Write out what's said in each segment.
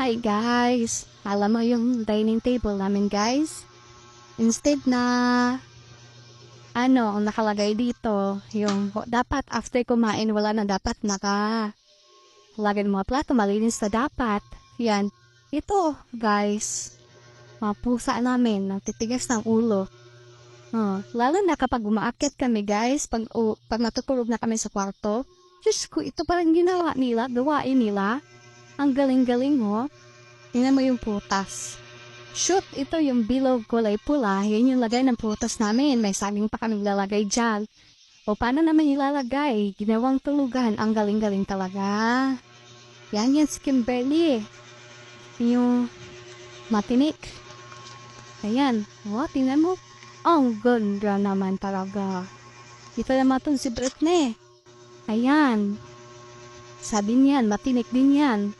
Hi guys! Alam mo yung dining table namin guys? Instead na ang nakalagay dito, yung dapat after kumain wala na dapat lagay ng mga plato, malinis na dapat. Yan. Ito guys, mga pusa namin, natitigas ng ulo. Lalo na kapag umaakyat kami guys, pag natutulog na kami sa kwarto, Diyos ko, ito parang ginawa nila, gawain nila. Ang galing-galing mo. Tingnan mo yung putas. Shoot, ito yung bilog kulay pula. Yan yung lagay ng putas namin. May saging pa kami lalagay dyan. O paano naman ilalagay? Ginawang tulugan. Ang galing-galing talaga. Yan si Kimberly. Yung matinik. Ayan. O, tingnan mo. Ang ganda naman talaga. Ito naman itong si Britney. Ayan. Sabi niyan, matinik din yan.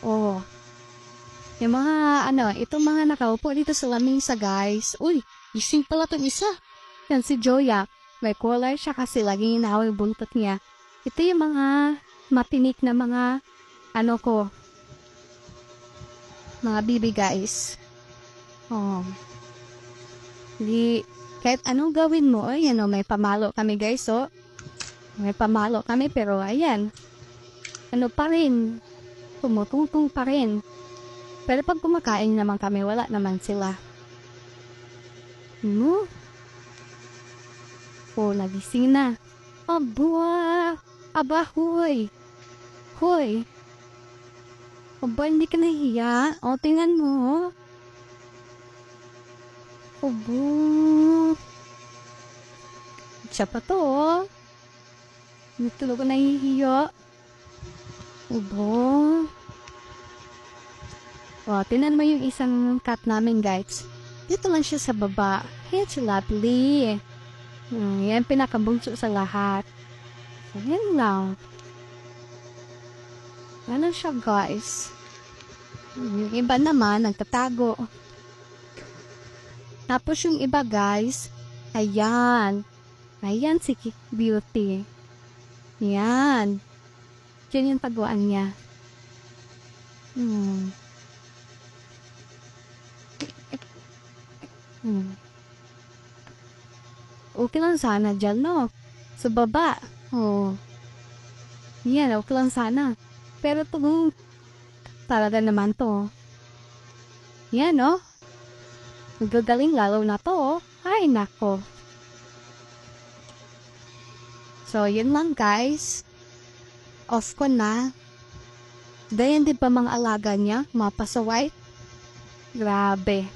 Oh. Yung mga, itong mga nakaupo dito sa lamesa, guys. Uy, gising pala itong isa. Yan si Joya. May collar siya kasi laging inahaw yung buntot niya. Ito yung mga matinik na mga, mga bibi, guys. Oh. Kahit anong gawin mo, ayan may pamalo kami, guys, oh. May pamalo kami, pero ayan. Pa rin. Tumutungtong pa rin. Pero pag kumakain naman kami, wala naman sila. Nagising na. Aba, hoy. Hoy. Aba, hindi ka nahiya. O, tingnan mo. Aba. Siya pa to, oh. Hindi talaga nahihiya. Aba. O, tingnan mo yung isang cat namin, guys. Dito lang siya sa baba. It's lovely. Yan, pinakabungso sa lahat. So, yan lang. Ano siya, guys? Yung iba naman, nagtatago. Tapos yung iba, guys, ayan. Ayan si Beauty. Yan. Yan yung taguan niya. Okay lang sana dyan, no? Sa baba. Yan, okay lang sana. Pero itong talaga naman to. Yan, no? Nagagaling lalo na to, oh. Ay, nako. So, yun lang, guys. Off ko na. Dayan din pa mga alaga niya, mga pasaway. Grabe.